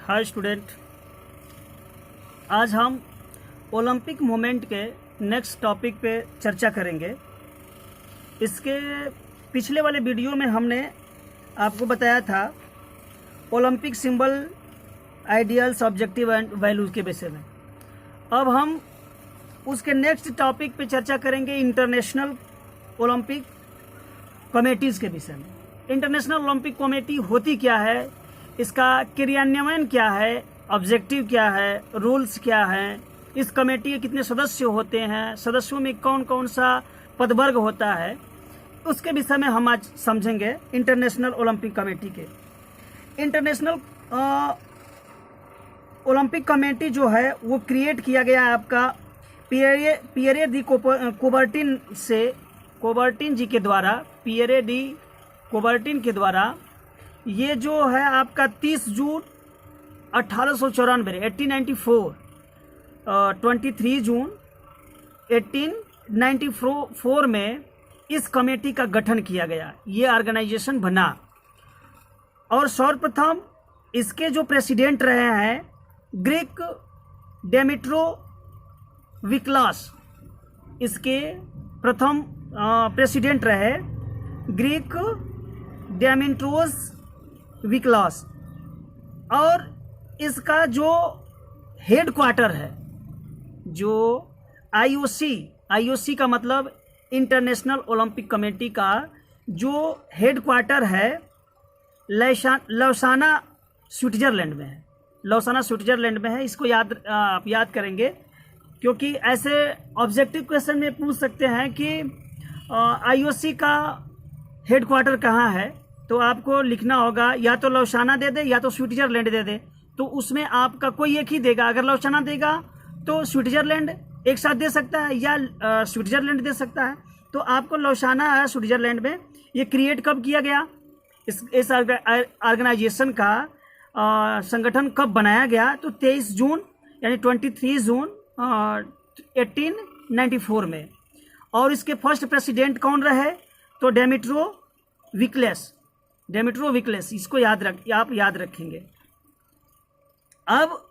Hi student, आज हम Olympic moment के नेक्स्ट टॉपिक पे चर्चा करेंगे। इसके पिछले वाले वीडियो में हमने आपको बताया था Olympic symbol, ideals, objective and values के विषय में। अब हम उसके नेक्स्ट टॉपिक पे चर्चा करेंगे इंटरनेशनल ओलंपिक कमेटीज़ के विषय में। इंटरनेशनल ओलंपिक कमेटी होती क्या है, इसका क्रियान्वयन क्या है, ऑब्जेक्टिव क्या है, रूल्स क्या हैं, इस कमेटी के कितने सदस्य होते हैं, सदस्यों में कौन कौन सा पदवर्ग होता है, उसके विषय में हम आज समझेंगे। इंटरनेशनल ओलंपिक कमेटी के इंटरनेशनल ओलंपिक कमेटी जो है वो क्रिएट किया गया है आपका पियरे दी कोबर्टिन जी के द्वारा। पियरे डी कोबर्टिन के द्वारा ये जो है आपका 30 जून 1894 1894 23 जून 1894 में इस कमेटी का गठन किया गया। ये ऑर्गेनाइजेशन बना और सर्वप्रथम इसके जो प्रेसिडेंट रहे हैं ग्रीक डेमिट्रो विक्लास, इसके प्रथम प्रेसिडेंट रहे ग्रीक डेमिट्रोस विक्लास। और इसका जो हेड क्वार्टर है, जो आईओसी का मतलब इंटरनेशनल ओलंपिक कमेटी का जो हेड क्वार्टर है लौसाना स्विट्जरलैंड में है। लौसाना स्विट्जरलैंड में है। इसको आप याद करेंगे क्योंकि ऐसे ऑब्जेक्टिव क्वेश्चन में पूछ सकते हैं कि आईओसी का हेड क्वार्टर कहाँ है, तो आपको लिखना होगा या तो लौसाना दे दे या तो स्विट्जरलैंड दे दे। तो उसमें आपका कोई एक ही देगा। अगर लौसाना देगा तो स्विट्जरलैंड एक साथ दे सकता है या स्विट्जरलैंड दे सकता है। तो आपको लौसाना है स्विट्जरलैंड में। ये क्रिएट कब किया गया, इस ऑर्गेनाइजेशन का संगठन कब बनाया गया, तो 23 जून यानी 23 जून 1894 में। और इसके फर्स्ट प्रेसिडेंट कौन रहे, तो डेमिट्रो विक्लेस। इसको आप याद रखेंगे। अब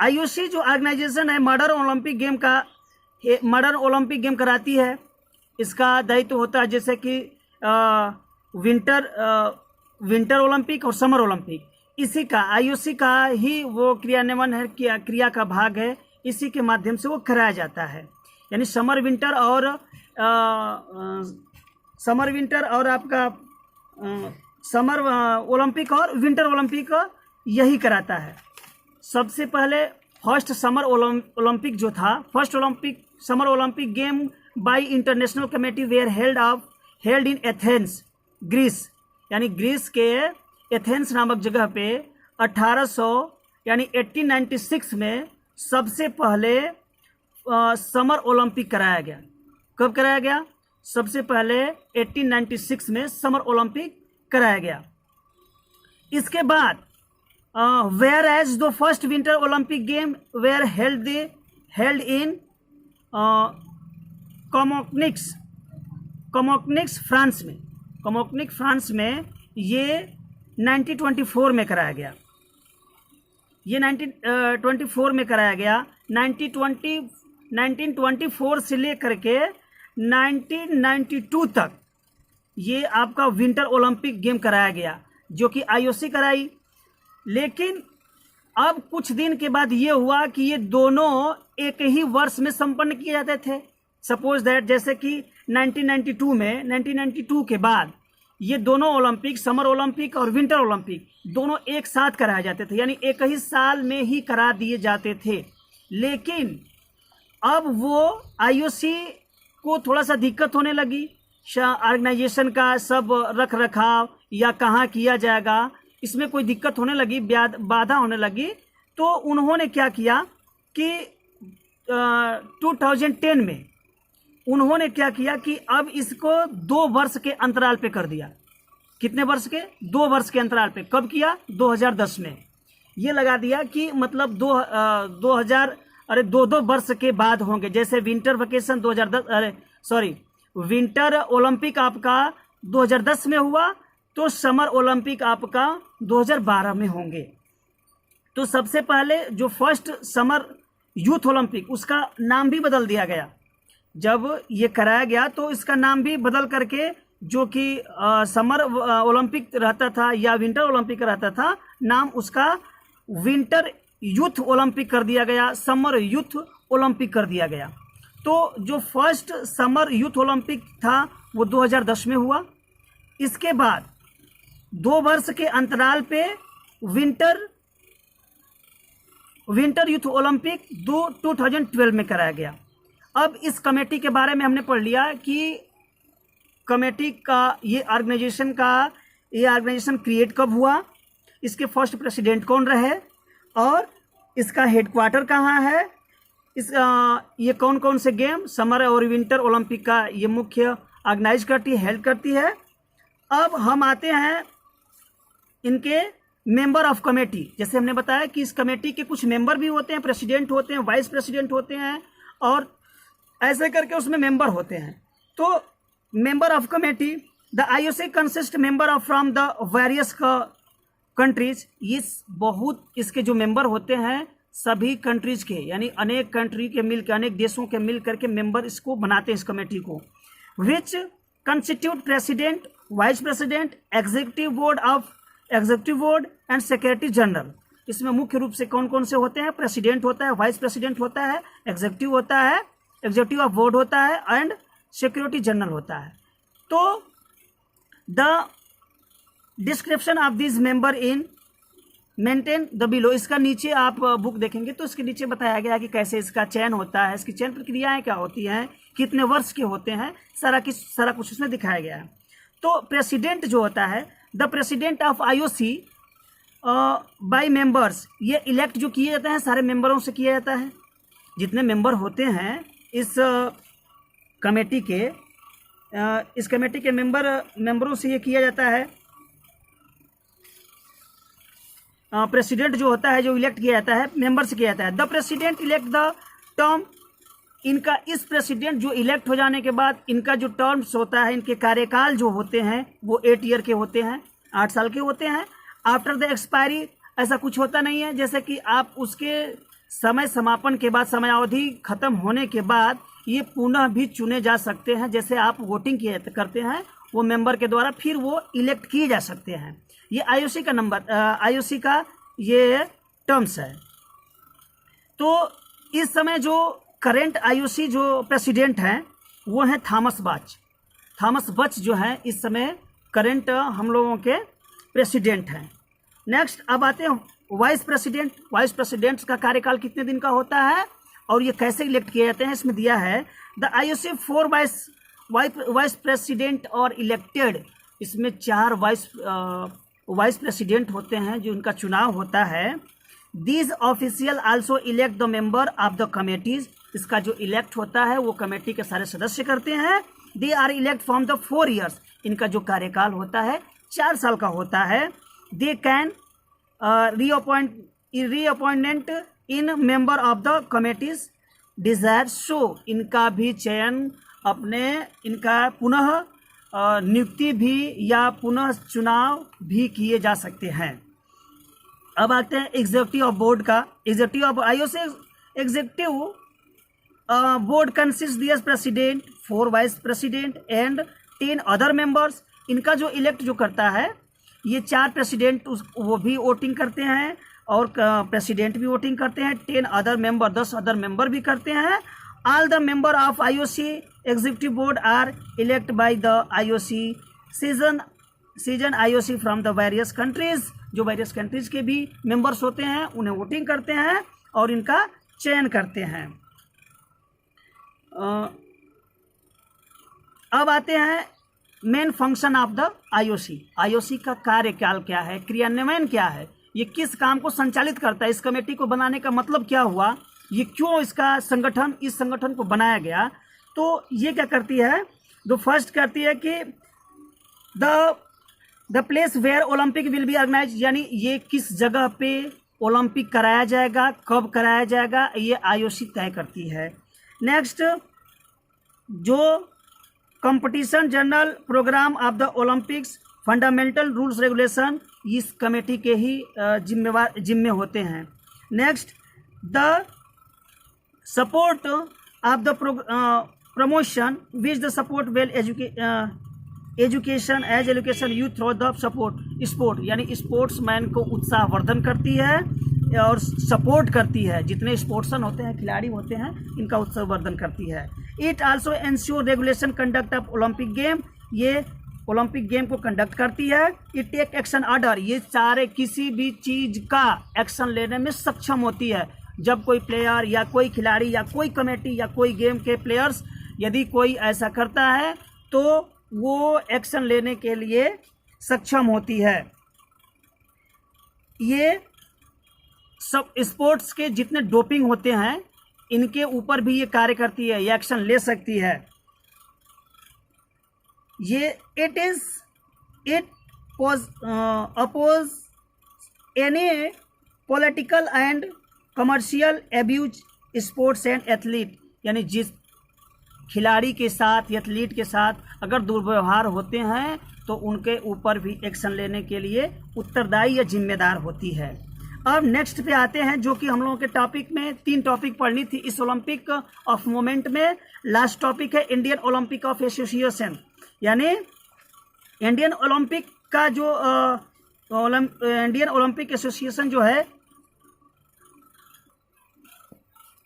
आईओसी जो ऑर्गेनाइजेशन है मॉडर्न ओलंपिक गेम कराती है। इसका दायित्व होता है जैसे कि विंटर ओलंपिक और समर ओलंपिक, इसी का आईओसी का ही वो क्रियान्वयन है, क्रिया का भाग है। इसी के माध्यम से वो कराया जाता है। यानी समर विंटर और आपका समर ओलंपिक और विंटर ओलंपिक यही कराता है। सबसे पहले फर्स्ट समर ओलंपिक जो था, first summer Olympic game by international committee were held in Athens Greece, यानी ग्रीस के एथेंस नामक जगह पे 1800 यानी 1896 में सबसे पहले समर ओलंपिक कराया गया। कब कराया गया? सबसे पहले 1896 में समर ओलंपिक कराया गया। इसके बाद were as the first winter Olympic game were held in Chamonix France में ये 1924 में कराया गया। ये 1924 में कराया गया। 1924 से लेकर के 1992 तक ये आपका विंटर ओलंपिक गेम कराया गया, जो कि आईओसी कराई। लेकिन अब कुछ दिन के बाद ये हुआ कि ये दोनों एक ही वर्ष में संपन्न किए जाते थे। सपोज दैट जैसे कि 1992 के बाद ये दोनों ओलंपिक, समर ओलंपिक और विंटर ओलंपिक, दोनों एक साथ कराए जाते थे, यानी एक ही साल में ही करा दिए जाते थे। लेकिन अब वो आईओसी को थोड़ा सा दिक्कत होने लगी। ऑर्गेनाइजेशन का सब रख रखाव या कहाँ किया जाएगा, इसमें कोई दिक्कत होने लगी, बाधा होने लगी। तो उन्होंने क्या किया कि 2010 में उन्होंने क्या किया कि अब इसको 2 वर्ष के अंतराल पे कर दिया। कितने वर्ष के? 2 वर्ष के अंतराल पे। कब किया? 2010 में ये लगा दिया कि मतलब 2 वर्ष के बाद होंगे। जैसे विंटर वेकेशन 2010 विंटर ओलंपिक आपका 2010 में हुआ, तो समर ओलंपिक आपका 2012 में होंगे। तो सबसे पहले जो फर्स्ट समर यूथ ओलंपिक उसका नाम भी बदल दिया गया। जब ये कराया गया तो इसका नाम भी बदल करके जो कि समर ओलंपिक रहता था या विंटर ओलंपिक रहता था, नाम उसका विंटर यूथ ओलंपिक कर दिया गया, समर यूथ ओलंपिक कर दिया गया। तो जो फर्स्ट समर यूथ ओलंपिक था वो 2010 में हुआ। इसके बाद 2 वर्ष के अंतराल पे विंटर यूथ ओलंपिक 2012 में कराया गया। अब इस कमेटी के बारे में हमने पढ़ लिया कि कमेटी का ये ऑर्गेनाइजेशन क्रिएट कब हुआ, इसके फर्स्ट प्रेसिडेंट कौन रहे और इसका हेडक्वार्टर कहाँ है, ये कौन कौन से गेम समर और विंटर ओलंपिक का ये मुख्य ऑर्गेनाइज करती है, हेल्प करती है। अब हम आते हैं इनके मेंबर ऑफ कमेटी। जैसे हमने बताया कि इस कमेटी के कुछ मेंबर भी होते हैं, प्रेसिडेंट होते हैं, वाइस प्रेसिडेंट होते हैं और ऐसे करके उसमें मेंबर होते हैं। तो member of committee, the IOC consist member of from the various countries. इसके जो मेंबर होते हैं सभी कंट्रीज के, यानी अनेक कंट्री के मिलकर, अनेक देशों के मिल करके मेंबर इसको बनाते हैं इस कमेटी को। Which constitute president, vice president, executive board and secretary general. इसमें मुख्य रूप से कौन कौन से होते हैं? प्रेसिडेंट होता है, वाइस प्रेसिडेंट होता है, एग्जीक्यूटिव होता है, एग्जीक्यूटिव ऑफ बोर्ड होता है एंड सिक्योरिटी जनरल होता है। तो the description of this member in maintain the below. इसका नीचे आप बुक देखेंगे तो इसके नीचे बताया गया कि कैसे इसका चयन होता है, इसकी चयन प्रक्रियाएं क्या होती हैं, कितने वर्ष के होते हैं, सारा कुछ उसमें दिखाया गया है। तो प्रेसिडेंट जो होता है, the president of IOC by members, ये इलेक्ट जो किए जाते हैं सारे मेंबरों से किया जाता है। जितने मेंबर होते हैं इस कमेटी के मेंबरों से ये किया जाता है। प्रेसिडेंट जो होता है, जो इलेक्ट किया जाता है, मेंबर से किया जाता है। The president elect the term, इनका इस प्रेसिडेंट जो इलेक्ट हो जाने के बाद इनका जो टर्म्स होता है, इनके कार्यकाल जो होते हैं वो 8 ईयर के होते हैं, 8 साल के होते हैं। आफ्टर द एक्सपायरी ऐसा कुछ होता नहीं है, जैसे कि आप उसके समय समापन के बाद, समयावधि खत्म होने के बाद ये पुनः भी चुने जा सकते हैं। जैसे आप वोटिंग करते हैं वो मेंबर के द्वारा, फिर वो इलेक्ट किए जा सकते हैं। ये आईओसी का ये टर्म्स है। तो इस समय जो करेंट आईओसी जो प्रेसिडेंट हैं वो हैं थॉमस बच जो हैं इस समय करेंट हम लोगों के प्रेसिडेंट हैं। नेक्स्ट अब आते हैं वाइस प्रेसिडेंट का कार्यकाल कितने दिन का होता है और ये कैसे इलेक्ट किए जाते हैं, इसमें दिया है। द आईओसी 4 वाइस प्रेसिडेंट और इलेक्टेड, इसमें 4 वाइस प्रेसिडेंट होते हैं जो इनका चुनाव होता है। These official also elect the member of the committees, इसका जो इलेक्ट होता है वो कमेटी के सारे सदस्य करते हैं। They are elect from the 4 years, इनका जो कार्यकाल होता है 4 साल का होता है। They can reappointment in member of the committees desire, so इनका भी चयन इनका पुनः नियुक्ति भी या पुनः चुनाव भी किए जा सकते हैं। अब आते हैं एग्जीक्यूटिव ऑफ बोर्ड का। Executive of IOC executive board consist this president, 4 vice president and 10 other members. इनका जो इलेक्ट जो करता है ये 4 प्रेसिडेंट वो भी वोटिंग करते हैं और प्रेसिडेंट भी वोटिंग करते हैं। 10 अदर मेंबर भी करते हैं। All the member of IOC executive board are elect by the IOC season IOC from the various countries, जो वेरियस कंट्रीज के भी मेंबर्स होते हैं उन्हें वोटिंग करते हैं और इनका चयन करते हैं। अब आते हैं main function of the IOC. IOC का कार्यकाल क्या है, क्रियान्वयन क्या है, ये किस काम को संचालित करता है, इस कमेटी को बनाने का मतलब क्या हुआ, ये क्यों इस संगठन को बनाया गया। तो ये क्या करती है, जो फर्स्ट करती है कि the place where Olympic will be organize, यानी ये किस जगह पे ओलंपिक कराया जाएगा, कब कराया जाएगा, ये आईओसी तय करती है। नेक्स्ट, जो competition general programme of the Olympics, fundamental rules regulation, इस कमेटी के ही जिम्मे होते हैं। Next, the support of the promotion which the support well education as education youth through the sport, यानी स्पोर्ट्समैन को उत्साहवर्धन करती है और सपोर्ट करती है, जितने स्पोर्ट्सन होते हैं, खिलाड़ी होते हैं, इनका उत्साहवर्धन करती है। It also ensure regulation conduct of Olympic game, ये ओलंपिक गेम को कंडक्ट करती है। इट टेक एक्शन ऑर्डर, ये सारे किसी भी चीज़ का एक्शन लेने में सक्षम होती है। जब कोई प्लेयर या कोई खिलाड़ी या कोई कमेटी या कोई गेम के प्लेयर्स यदि कोई ऐसा करता है तो वो एक्शन लेने के लिए सक्षम होती है। ये सब स्पोर्ट्स के जितने डोपिंग होते हैं इनके ऊपर भी ये कार्य करती है, ये एक्शन ले सकती है। ये it oppose any political and commercial abuse sports and athlete, यानी जिस खिलाड़ी के साथ, एथलीट के साथ अगर दुर्व्यवहार होते हैं तो उनके ऊपर भी एक्शन लेने के लिए उत्तरदायी या जिम्मेदार होती है। अब नेक्स्ट पे आते हैं, जो कि हम लोगों के टॉपिक में 3 टॉपिक पढ़नी थी इस ओलंपिक ऑफ मोमेंट में। लास्ट टॉपिक है इंडियन ओलंपिक ऑफ एसोसिएशन, यानी इंडियन ओलंपिक का जो इंडियन ओलंपिक एसोसिएशन जो है,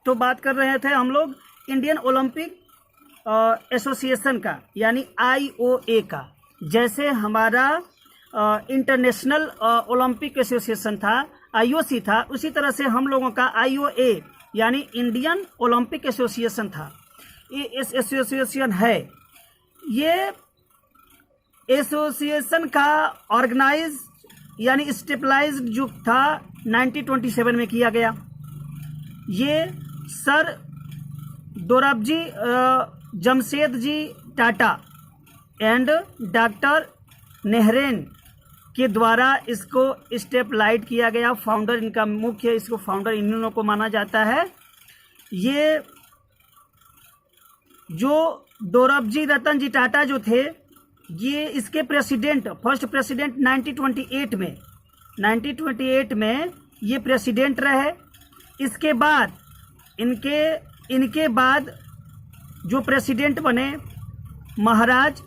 तो बात कर रहे थे हम लोग इंडियन ओलंपिक एसोसिएशन का, यानी IOA का। जैसे हमारा इंटरनेशनल ओलंपिक एसोसिएशन था, IOC था, उसी तरह से हम लोगों का IOA यानी इंडियन ओलंपिक एसोसिएशन था। ये एसोसिएशन है, ये एसोसिएशन का ऑर्गेनाइज यानी स्टेबलाइज्ड जो था 1927 में किया गया। ये sir Dorabji Jamsetji Tata and doctor नेहरेन के द्वारा इसको स्टेबलाइज किया गया। फाउंडर इनका मुख्य, इसको फाउंडर इन लोगों को माना जाता है। ये जो दोराबजी रतन जी टाटा जो थे, ये इसके प्रेसिडेंट, फर्स्ट प्रेसिडेंट 1928 में ये प्रेसिडेंट रहे। इसके बाद इनके बाद जो प्रेसिडेंट बने महाराज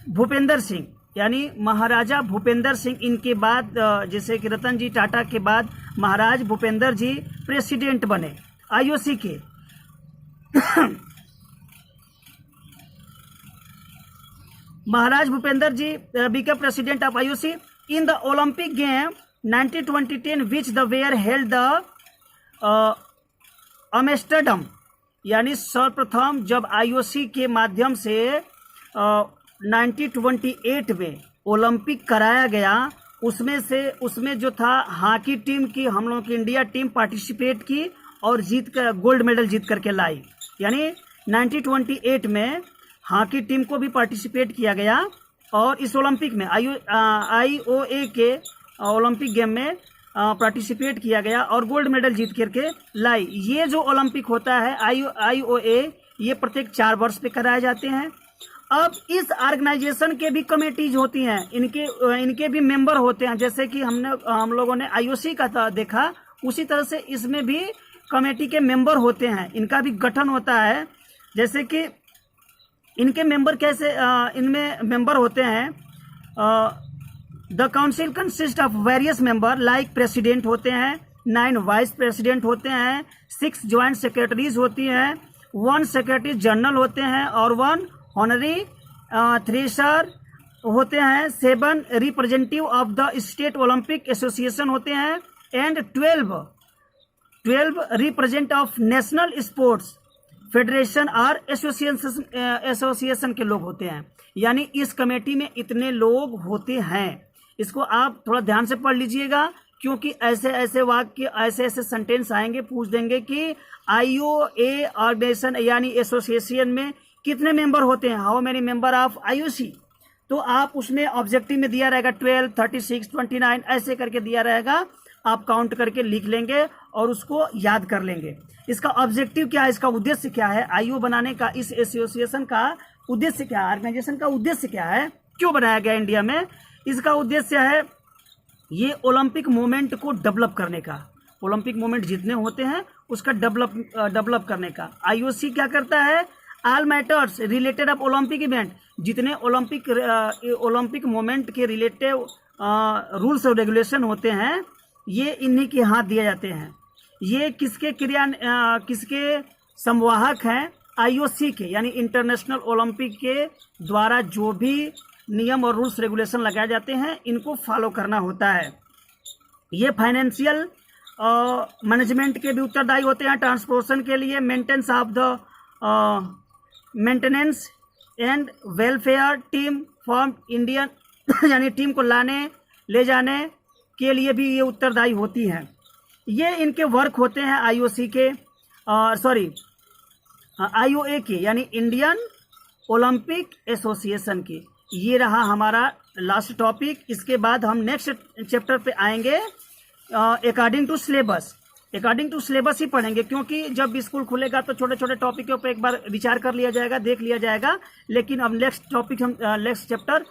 भूपेंद्र सिंह, यानी महाराजा भूपेंद्र सिंह। इनके बाद जैसे कि रतन जी टाटा के बाद महाराज भूपेंद्र जी प्रेसिडेंट बने IOC के। महाराज भूपेंद्र जी became president of IOC in the Olympic game 1920 which the were held the Amsterdam, यानी सर्वप्रथम जब IOC के माध्यम से 1928 में ओलंपिक कराया गया, उसमें जो था हॉकी टीम की, हम लोगों की इंडिया टीम पार्टिसिपेट की और जीत कर गोल्ड मेडल जीत करके लाई। यानी 1928 में हॉकी टीम को भी पार्टिसिपेट किया गया और इस ओलंपिक में IOA के ओलंपिक गेम में पार्टिसिपेट किया गया और गोल्ड मेडल जीत करके लाई। ये जो ओलंपिक होता है IOA, ये प्रत्येक 4 वर्ष पे कराए जाते हैं। अब इस ऑर्गेनाइजेशन के भी कमेटीज होती हैं, इनके भी मेंबर होते हैं। जैसे कि हम लोगों ने IOC का देखा, उसी तरह से इसमें भी कमेटी के मेंबर होते हैं, इनका भी गठन होता है। जैसे कि इनके मेंबर कैसे इनमें मेंबर होते हैं, the council consist of various member like president होते हैं, 9 वाइस प्रेसिडेंट होते हैं, 6 ज्वाइंट सेक्रेटरीज होती हैं, 1 सेक्रेटरी जनरल होते हैं और 1 ऑनरी थ्रेशर होते हैं, 7 representative of the state Olympic association होते हैं and 12 represent of national sports federation और एसोसिएशन के लोग होते हैं। यानी इस कमेटी में इतने लोग होते हैं। इसको आप थोड़ा ध्यान से पढ़ लीजिएगा, क्योंकि ऐसे ऐसे वाक्य, ऐसे ऐसे सेंटेंस आएंगे, पूछ देंगे कि IOA ऑर्गेनाइजेशन यानी एसोसिएशन में कितने मेंबर होते हैं, how many member of IOC। तो आप उसमें ऑब्जेक्टिव में दिया रहेगा 12, 36, 29 ऐसे करके दिया रहेगा, आप काउंट करके लिख लेंगे और उसको याद कर लेंगे। इसका ऑब्जेक्टिव क्या है, इसका उद्देश्य क्या है, IO बनाने का, इस एसोसिएशन का उद्देश्य क्या है, ऑर्गेनाइजेशन का उद्देश्य क्या है, क्यों बनाया गया इंडिया में। इसका उद्देश्य है ये ओलंपिक मूवमेंट को डेवलप करने का, ओलंपिक मूवमेंट जितने होते हैं उसका डेवलप करने का। आईओसी क्या करता है, all matters related of Olympic event, जितने ओलंपिक मूवमेंट के रिलेटेड रूल्स और रेगुलेशन होते हैं ये इन्हीं के हाथ दिए जाते हैं। ये किसके संवाहक हैं, आईओसी के, यानी इंटरनेशनल ओलंपिक के द्वारा जो भी नियम और रूल्स रेगुलेशन लगाए जाते हैं इनको फॉलो करना होता है। ये फाइनेंशियल मैनेजमेंट के भी उत्तरदायी होते हैं, ट्रांसपोर्टेशन के लिए, maintenance of the maintenance and welfare team form Indian यानी टीम को ले जाने के लिए भी ये उत्तरदायी होती हैं। ये इनके वर्क होते हैं आईओसी के, आईओए के, यानी इंडियन ओलंपिक एसोसिएशन की। ये रहा हमारा लास्ट टॉपिक। इसके बाद हम नेक्स्ट चैप्टर पे आएंगे अकॉर्डिंग टू सिलेबस ही पढ़ेंगे, क्योंकि जब स्कूल खुलेगा तो छोटे छोटे टॉपिकों पे एक बार विचार कर लिया जाएगा, देख लिया जाएगा। लेकिन अब नेक्स्ट टॉपिक हम नेक्स्ट चैप्टर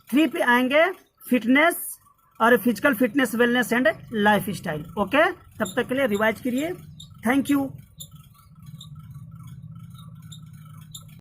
3 पे आएंगे, फिटनेस और physical fitness, wellness and life style. Okay, तब तक के लिए रिवाइज करिए। Thank you.